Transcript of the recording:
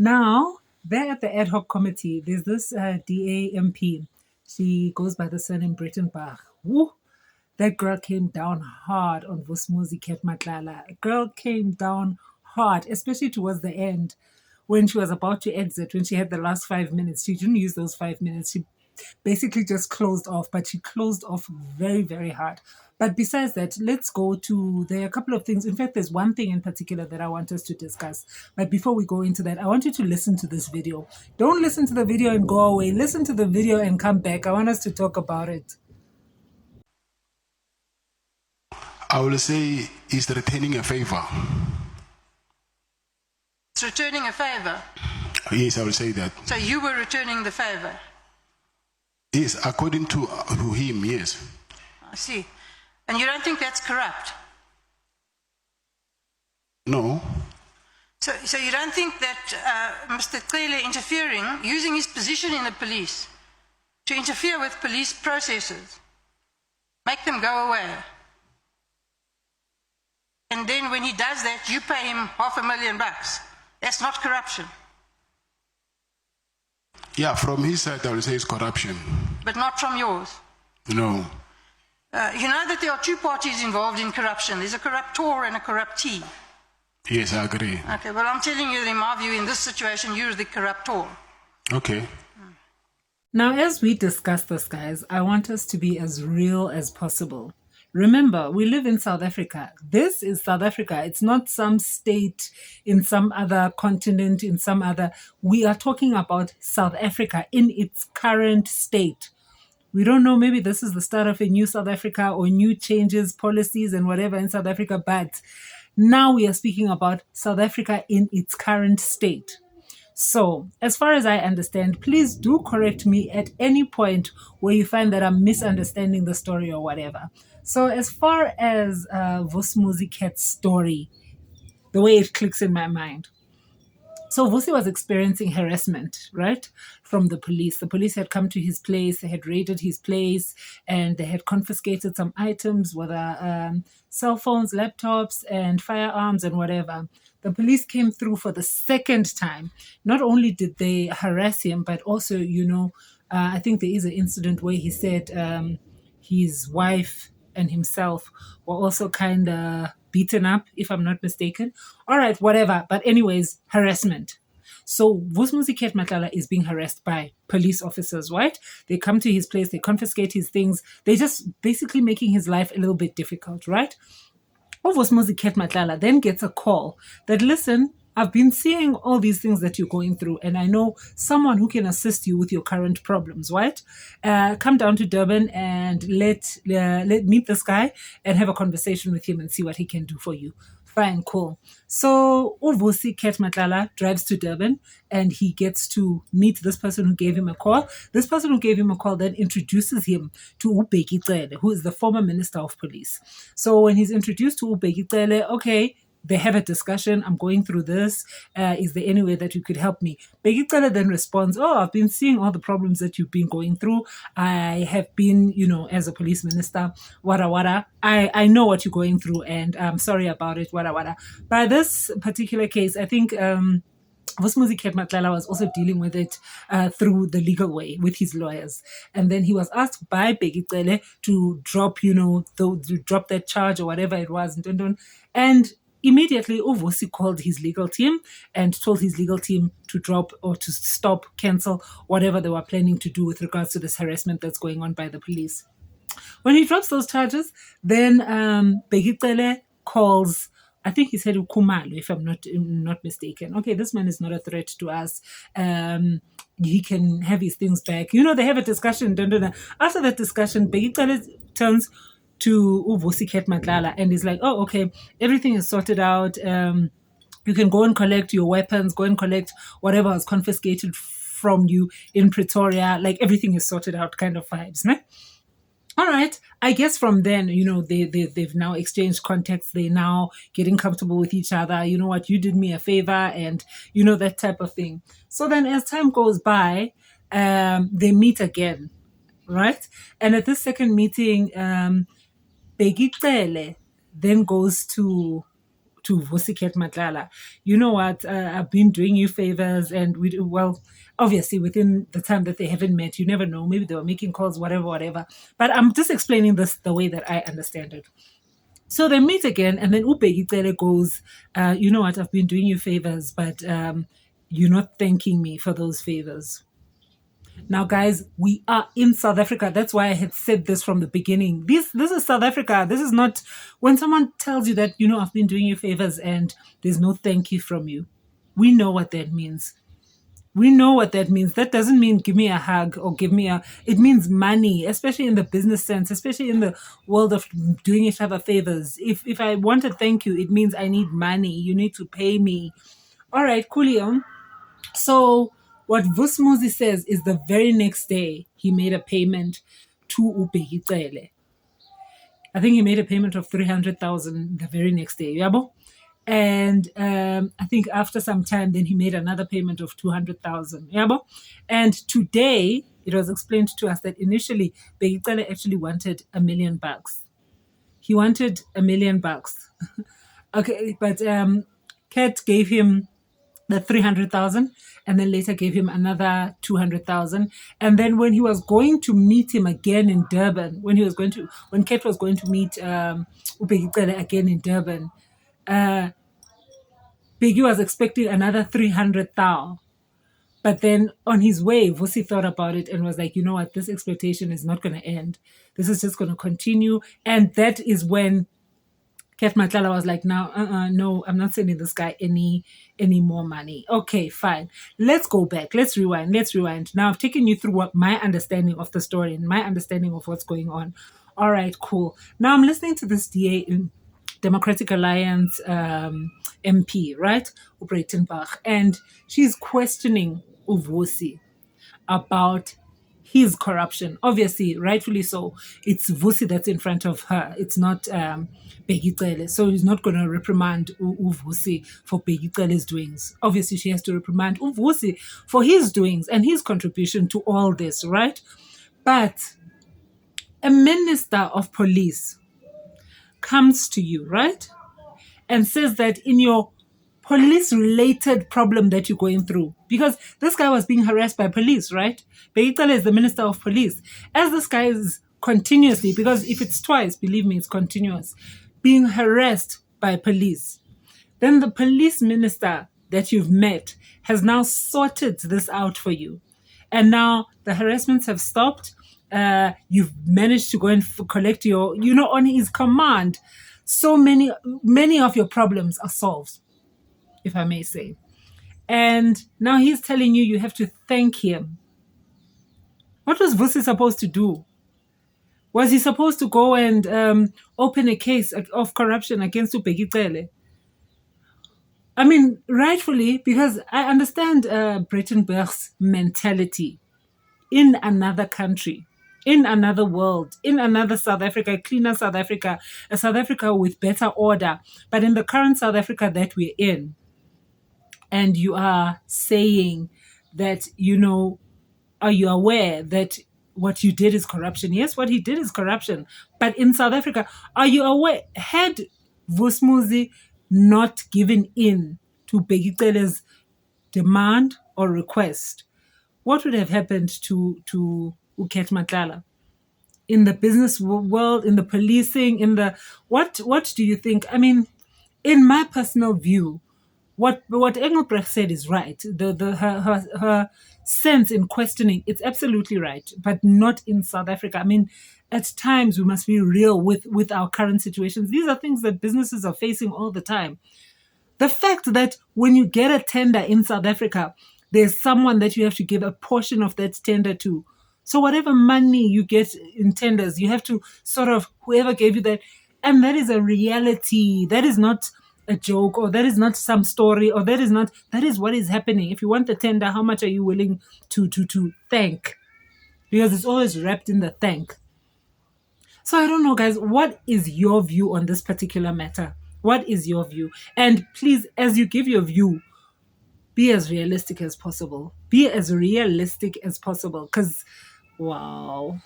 Now, there at the ad hoc committee, there's this DAMP. She goes by the surname Brittenbach. Woo! That girl came down hard on Vusmuzi Matlala. Girl came down hard, especially towards the end when she was about to exit, when she had the last 5 minutes. She didn't use those 5 minutes. She basically just closed off, but she closed off very, very hard. But besides that, let's go to, there are a couple of things. In fact, there's one thing in particular that I want us to discuss. But before we go into that, I want you to listen to this video. Don't listen to the video and go away. Listen to the video and come back. I want us to talk about it. I will say he's returning a favor. It's returning a favor? Yes, I will say that. So you were returning the favor? Yes, according to him, yes. I see. And you don't think that's corrupt? No. So you don't think that Mr. Cele interfering, using his position in the police to interfere with police processes, make them go away, and then when he does that, you pay him $500,000. That's not corruption. Yeah, from his side, I will say it's corruption. But not from yours? No. You know that there are two parties involved in corruption. There's a corruptor and a corruptee. Yes, I agree. Okay, well, I'm telling you, in my view, in this situation, you're the corruptor. Okay. Now, as we discuss this, guys, I want us to be as real as possible. Remember, we live in South Africa. This is South Africa. It's not some state in some other continent, in some other. We are talking about South Africa in its current state. We don't know, maybe this is the start of a new South Africa or new changes, policies and whatever in South Africa, but now we are speaking about South Africa in its current state. So, as far as I understand, please do correct me at any point where you find that I'm misunderstanding the story or whatever. So, as far as Vusmuzi Cat's story, the way it clicks in my mind. So Vusi was experiencing harassment, right, from the police. The police had come to his place, they had raided his place, and they had confiscated some items, whether cell phones, laptops, and firearms, and whatever. The police came through for the second time. Not only did they harass him, but also, I think there is an incident where he said his wife and himself were also kind of beaten up, if I'm not mistaken. All right, whatever. But anyways, harassment. So Vusmuzi Matlala is being harassed by police officers, right? They come to his place, they confiscate his things. They're just basically making his life a little bit difficult, right? Vusmuzi Matlala then gets a call that, listen, I've been seeing all these things that you're going through, and I know someone who can assist you with your current problems, right? Come down to Durban and let meet this guy and have a conversation with him and see what he can do for you. Fine, cool. So Vusi Matlala drives to Durban and he gets to meet this person who gave him a call. This person who gave him a call then introduces him to Bheki Cele, who is the former Minister of Police. So when he's introduced to Bheki Cele, okay, they have a discussion. I'm going through this. Is there any way that you could help me? Bheki Cele then responds, I've been seeing all the problems that you've been going through. I have been, as a police minister, wada wada. I know what you're going through and I'm sorry about it, wada wada. By this particular case, I think Vusmuzi Matlala was also dealing with it through the legal way with his lawyers. And then he was asked by Bheki Cele to drop, to drop that charge or whatever it was. And immediately, Vusi called his legal team and told his legal team to drop or to stop, cancel whatever they were planning to do with regards to this harassment that's going on by the police. When he drops those charges, then Bheki Cele calls, I think he said Khumalo, if I'm not mistaken. Okay, this man is not a threat to us. He can have his things back. They have a discussion. After that discussion, Bheki Cele turns to Vusi Matlala and is like, okay, everything is sorted out. You can go and collect your weapons, go and collect whatever was confiscated from you in Pretoria. Like everything is sorted out kind of vibes, ne? All right. I guess from then, they've now exchanged contacts. They're now getting comfortable with each other. You know what? You did me a favor and, that type of thing. So then as time goes by, they meet again, right? And at this second meeting, Bheki Cele then goes to to Vusiket Matlala, you know what, I've been doing you favors, and obviously within the time that they haven't met, you never know, maybe they were making calls, whatever. But I'm just explaining this the way that I understand it. So they meet again, and then Bheki Cele goes, you know what, I've been doing you favors, but you're not thanking me for those favors. Now, guys, we are in South Africa. That's why I had said this from the beginning. This is South Africa. This is not when someone tells you that, you know, I've been doing you favors and there's no thank you from you. We know what that means. We know what that means. That doesn't mean give me a hug or it means money, especially in the business sense, especially in the world of doing each other favors. If I want to thank you, it means I need money. You need to pay me. All right, coolio. So what Vusmuzi says is the very next day he made a payment to Bheki Cele. I think he made a payment of 300,000 the very next day. Yabo? And I think after some time, then he made another payment of 200,000. Yabo? And today, it was explained to us that initially, Bheki Cele actually wanted $1 million. He wanted $1 million. Okay, but Kat gave him the 300,000 and then later gave him another 200,000. And then when he was going to meet him again in Durban, when Kat was going to meet Bheki Cele again in Durban, Bheki was expecting another 300,000. But then on his way, Vusi thought about it and was like, you know what, this expectation is not going to end. This is just going to continue. And that is when Kat Matlala was like, no, I'm not sending this guy any more money. Okay, fine. Let's go back. Let's rewind. Now I've taken you through what my understanding of the story and my understanding of what's going on. All right, cool. Now I'm listening to this DA in Democratic Alliance MP, right? Breitenbach, and she's questioning Uvusi about his corruption. Obviously, rightfully so. It's Vusi that's in front of her. It's not Bheki Cele. So he's not going to reprimand Uvusi for Bheki Cele's doings. Obviously, she has to reprimand Uvusi for his doings and his contribution to all this, right? But a minister of police comes to you, right? And says that in your police-related problem that you're going through, because this guy was being harassed by police, right? Bheki Cele is the minister of police. As this guy is continuously, because if it's twice, believe me, it's continuous, being harassed by police, then the police minister that you've met has now sorted this out for you. And now the harassments have stopped. You've managed to go and collect your, on his command. So many of your problems are solved, if I may say. And now he's telling you have to thank him. What was Vusi supposed to do? Was he supposed to go and open a case of corruption against Bheki Cele? I mean, rightfully, because I understand Breitenberg's mentality in another country, in another world, in another South Africa, a cleaner South Africa, a South Africa with better order. But in the current South Africa that we're in, and you are saying that, are you aware that what you did is corruption? Yes, what he did is corruption. But in South Africa, are you aware, had Vusmuzi not given in to Bheki Cele's demand or request, what would have happened to Kat Matlala? In the business world, in the policing, what do you think? I mean, in my personal view, what Engelbrecht said is right. Her sense in questioning, it's absolutely right, but not in South Africa. I mean, at times we must be real with our current situations. These are things that businesses are facing all the time. The fact that when you get a tender in South Africa, there's someone that you have to give a portion of that tender to. So whatever money you get in tenders, you have to sort of, whoever gave you that, and that is a reality. That is not a joke, or that is not some story, or that is what is happening. If you want the tender, how much are you willing to thank? Because it's always wrapped in the thank. So I don't know, guys, what is your view on this particular matter? What is your view? And please, as you give your view, be as realistic as possible. Be as realistic as possible. Because, wow.